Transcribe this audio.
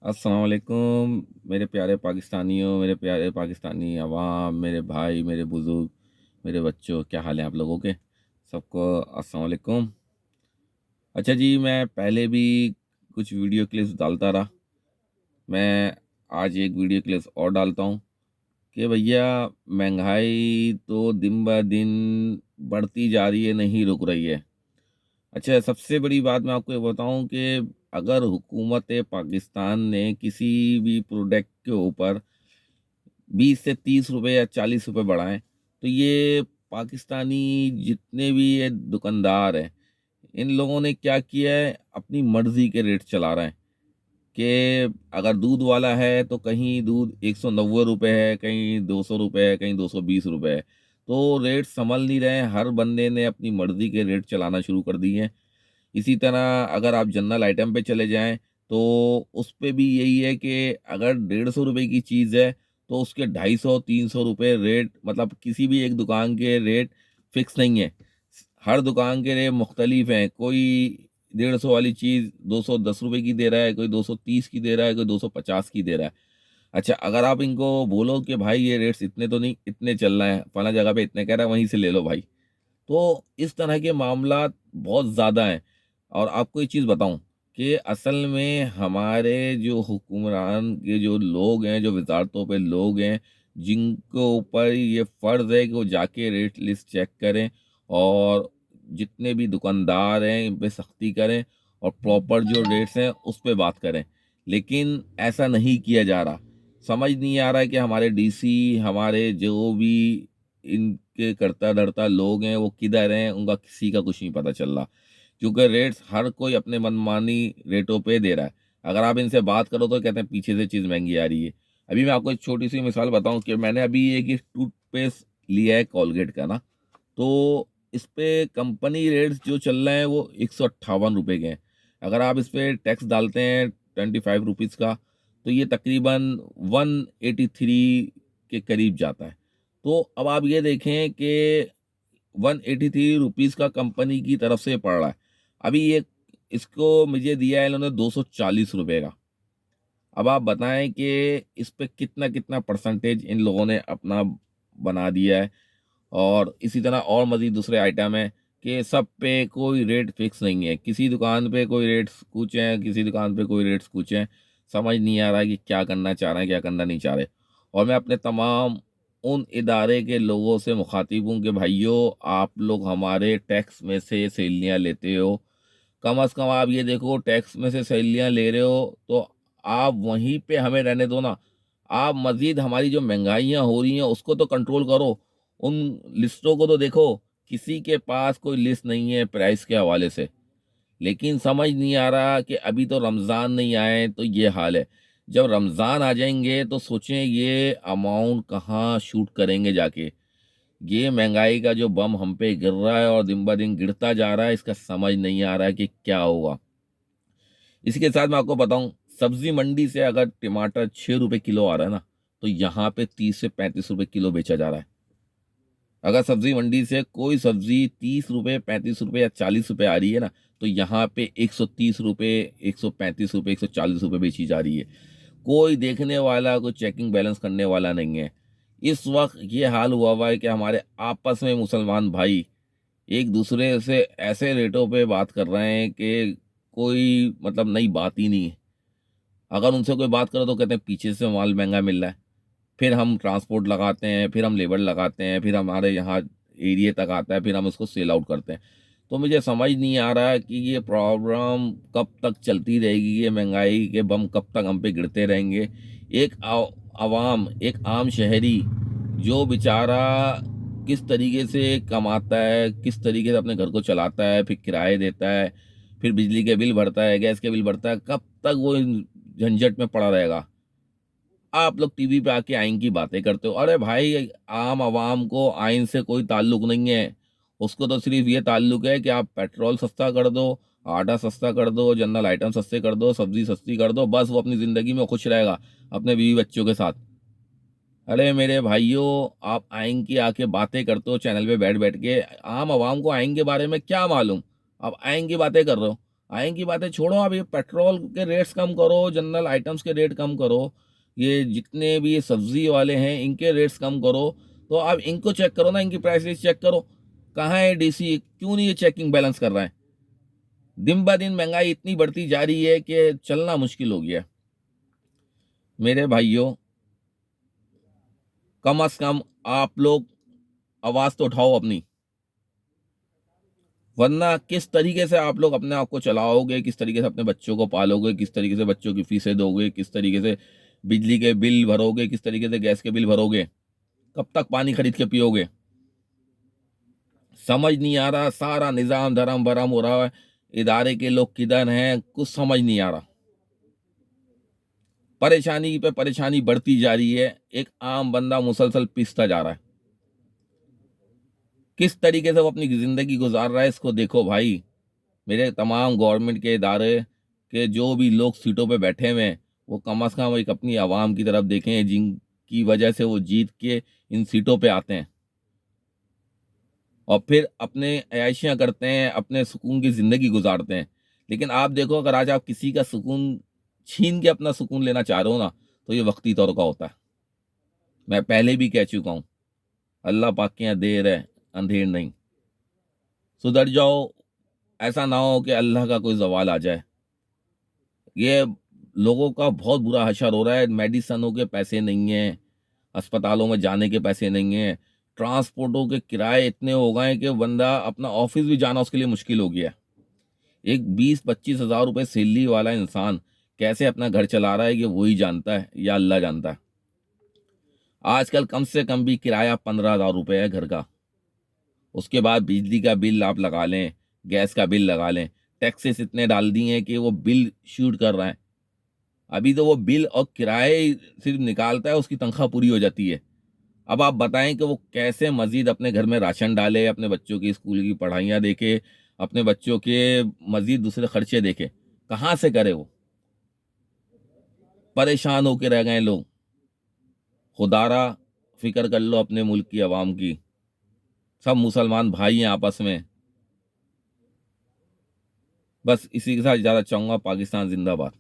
अस्सलाम वालेकुम मेरे प्यारे पाकिस्तानियों, मेरे प्यारे पाकिस्तानी अवाम, मेरे भाई, मेरे बुज़ुर्ग, मेरे बच्चों, क्या हाल है आप लोगों के? सबको अस्सलाम वालेकुम। अच्छा जी, मैं पहले भी कुछ वीडियो क्लिप्स डालता रहा। मैं आज एक वीडियो क्लिप्स और डालता हूँ कि भैया महंगाई तो दिन ब दिन बढ़ती जा रही है, नहीं रुक रही है। अच्छा, सबसे बड़ी बात मैं आपको ये बताऊँ कि अगर हुकूमत पाकिस्तान ने किसी भी प्रोडक्ट के ऊपर 20 से 30 रुपए या 40 रुपए बढ़ाएँ, तो ये पाकिस्तानी जितने भी ये दुकानदार हैं, इन लोगों ने क्या किया है, अपनी मर्ज़ी के रेट चला रहे हैं कि अगर दूध वाला है, तो कहीं दूध ₹190 है, कहीं ₹200 है, कहीं ₹220 है। तो रेट सँभल नहीं रहे हैं, हर बंदे ने अपनी मर्ज़ी के रेट चलाना शुरू कर दिए हैं। इसी तरह अगर आप जनरल आइटम पे चले जाएँ, तो उस पे भी यही है कि अगर ₹150 की चीज़ है, तो उसके 250-300 रेट, मतलब किसी भी एक दुकान के रेट फ़िक्स नहीं है। हर दुकान के रेट मुख्तलिफ हैं। कोई 150 वाली चीज़ ₹210 की दे रहा है, कोई 230 की दे रहा है, कोई 250 की दे रहा है। अच्छा, अगर आप इनको बोलो कि भाई ये रेट्स इतने तो नहीं, इतने चल रहे हैं, फलाँ जगह पे इतने कह रहा है, वहीं से ले लो भाई। तो इस तरह के मामलात बहुत ज़्यादा हैं। और आपको एक चीज़ बताऊँ कि असल में हमारे जो हुक्मरान के जो लोग हैं, जो वज़ारतों पे लोग हैं, जिनके ऊपर ये फ़र्ज़ है कि वो जाके रेट लिस्ट चेक करें और जितने भी दुकानदार हैं, इन पे सख्ती करें और प्रॉपर जो रेट्स हैं, उस पे बात करें। लेकिन ऐसा नहीं किया जा रहा। समझ नहीं आ रहा है कि हमारे डीसी, हमारे जो भी इनके करता-धरता लोग हैं, वो किधर हैं, उनका किसी का कुछ नहीं पता चल रहा। क्योंकि रेट्स हर कोई अपने मनमानी रेटों पे दे रहा है। अगर आप इनसे बात करो तो कहते हैं पीछे से चीज़ महँगी आ रही है। अभी मैं आपको एक छोटी-सी मिसाल बताऊँ कि मैंने अभी एक ये टूथपेस्ट लिया है कोलगेट का ना, तो इस पे कंपनी रेट्स जो चल रहे हैं वो ₹158 के हैं। अगर आप इस पे टैक्स डालते हैं ₹25 का, तो ये तकरीबन 183 के करीब जाता है। तो अब आप ये देखें कि ₹183 का कंपनी की तरफ से पड़ रहा है। अभी ये इसको मुझे दिया है इन्होंने ₹240 का। अब आप बताएँ कि इस पे कितना-कितना परसेंटेज इन लोगों ने अपना बना दिया है। और इसी तरह और मज़ीद दूसरे आइटम हैं कि सब पे कोई रेट फ़िक्स नहीं है। किसी दुकान पे कोई रेट्स कुछ हैं, किसी दुकान पे कोई रेट्स कुछ हैं। समझ नहीं आ रहा है कि क्या करना चाह रहे हैं, क्या करना नहीं चाह रहे। और मैं अपने तमाम उन इदारे के लोगों से मुख़ातिब हूँ कि भाइयों, आप लोग हमारे टैक्स में से सैलरियाँ लेते हो। कम से कम आप ये देखो, टैक्स में से सैलरियाँ ले रहे हो, तो आप वहीं पे हमें रहने दो ना। आप मज़ीद हमारी जो महँगाइयाँ हो रही हैं, उसको तो कंट्रोल करो। उन लिस्टों को तो देखो, किसी के पास कोई लिस्ट नहीं है प्राइस के हवाले से। लेकिन समझ नहीं आ रहा कि अभी तो रमज़ान नहीं आए, तो ये हाल है। जब रमज़ान आ जाएँगे, तो सोचें ये अमाउंट कहाँ शूट करेंगे जाके। ये महँगाई का जो बम हम पे गिर रहा है और दिन-ब-दिन गिरता जा रहा है, इसका समझ नहीं आ रहा है कि क्या होगा। इसी के साथ मैं आपको बताऊँ, सब्ज़ी मंडी से अगर टमाटर ₹6 किलो आ रहा है ना, तो यहाँ पे 30 से ₹35 किलो बेचा जा रहा है। अगर सब्ज़ी मंडी से कोई सब्ज़ी ₹30, ₹35 या ₹40 आ रही है ना, तो यहाँ पे ₹130, ₹135, ₹140 बेची जा रही है। कोई देखने वाला, कोई चेकिंग बैलेंस करने वाला नहीं है। इस वक़्त ये हाल हुआ है कि हमारे आपस में मुसलमान भाई एक-दूसरे से ऐसे रेटों पे बात कर रहे हैं कि कोई मतलब नई बात ही नहीं है। अगर उनसे कोई बात करो तो कहते हैं पीछे से माल महँगा मिल रहा है। फिर हम ट्रांसपोर्ट लगाते हैं, फिर हम लेबर लगाते हैं, फिर हमारे यहाँ एरिये तक आता है, फिर हम उसको सेल आउट करते हैं। तो मुझे समझ नहीं आ रहा है कि ये प्रॉब्लम कब तक चलती रहेगी, ये महँगाई के बम कब तक हम पे गिरते रहेंगे। एक अवाम, एक आम शहरी जो बेचारा किस तरीके से कमाता है, किस तरीके से अपने घर को चलाता है, फिर किराए देता है, फिर बिजली के बिल भरता है, गैस के बिल भरता है, कब तक वो इन झंझट में पड़ा रहेगा। आप लोग टीवी पे आके आइन की बातें करते हो। अरे भाई, आम आवाम को आइन से कोई ताल्लुक नहीं है। उसको तो सिर्फ़ ये ताल्लुक है कि आप पेट्रोल सस्ता कर दो, आटा सस्ता कर दो, जनरल आइटम सस्ते कर दो, सब्ज़ी सस्ती कर दो, बस वो अपनी ज़िंदगी में खुश रहेगा, अपने बीवी-बच्चों के साथ। अरे मेरे भाइयों, आप आइन की आके बातें करते हो चैनल पे बैठ-बैठ के, आम आवाम को आइन के बारे में क्या मालूम? आप आइन की बातें कर रहे हो। आएंगी बातें छोड़ो, आप ये पेट्रोल के रेट्स कम करो, जनरल आइटम्स के रेट कम करो, ये जितने भी ये सब्जी वाले हैं इनके रेट्स कम करो। तो आप इनको चेक करो ना, इनकी प्राइस लिस्ट चेक करो। कहाँ है डीसी, क्यों नहीं ये चेकिंग बैलेंस कर रहा है? दिन ब दिन महंगाई इतनी बढ़ती जा रही है कि चलना मुश्किल हो गया है। मेरे भाइयों, कम से कम आप लोग आवाज तो उठाओ अपनी, वरना किस तरीके से आप लोग अपने आप को चलाओगे, किस तरीके से अपने बच्चों को पालोगे, किस तरीके से बच्चों की फीसें दोगे, किस तरीके से बिजली के बिल भरोगे, किस तरीके से गैस के बिल भरोगे, कब तक पानी खरीद के पियोगे? समझ नहीं आ रहा। सारा निजाम धर्म भरम हो रहा है, इदारे के लोग किधर हैं कुछ समझ नहीं आ रहा। परेशानी पे परेशानी बढ़ती जा रही है, एक आम बंदा मुसलसल पिसता जा रहा है। किस तरीके से वो अपनी जिंदगी गुजार रहा है इसको देखो भाई। मेरे तमाम गवर्नमेंट के इदारे के जो भी लोग सीटों पे बैठे हुए हैं, वो कम से कम एक अपनी आवाम की तरफ देखें, जिनकी वजह से वो जीत के इन सीटों पे आते हैं और फिर अपने अयाशियाँ करते हैं, अपने सुकून की ज़िंदगी गुजारते हैं। लेकिन आप देखो, अगर आज आप किसी का सुकून छीन के अपना सुकून लेना चाह रहे हो ना, तो ये वक्ती तौर का होता है। मैं पहले भी कह चुका हूँ, अल्लाह पाक के यहाँ देर है अंधेर नहीं। सुधर जाओ, ऐसा ना हो कि अल्लाह का कोई जवाल आ जाए। ये लोगों का बहुत बुरा हशर हो रहा है, मेडिसनों के पैसे नहीं हैं, अस्पतालों में जाने के पैसे नहीं हैं, ट्रांसपोर्टों के किराए इतने हो गए हैं कि बंदा अपना ऑफिस भी जाना उसके लिए मुश्किल हो गया है। एक 20-25 हज़ार रुपये सैलरी वाला इंसान कैसे अपना घर चला रहा है, कि वही जानता है या अल्लाह जानता है। आजकल कम से कम भी किराया 15 हज़ार रुपये है घर का। उसके बाद बिजली का बिल आप लगा लें, गैस का बिल लगा लें, टैक्सेस इतने डाल दिए हैं कि वो बिल शूट कर रहा है। अभी तो वो बिल और किराए सिर्फ निकालता है, उसकी तनख्वाह पूरी हो जाती है। अब आप बताएं कि वो कैसे मजीद अपने घर में राशन डाले, अपने बच्चों की स्कूल की पढ़ाइयाँ देखे, अपने बच्चों के मजीद दूसरे खर्चे देखे, कहाँ से करे वो? परेशान होके रह गए लोग। खुदारा फिक्र कर लो अपने मुल्क की आवाम की। सब मुसलमान भाई हैं आपस में। बस इसी के साथ ज़्यादा चाहूँगा, पाकिस्तान जिंदाबाद।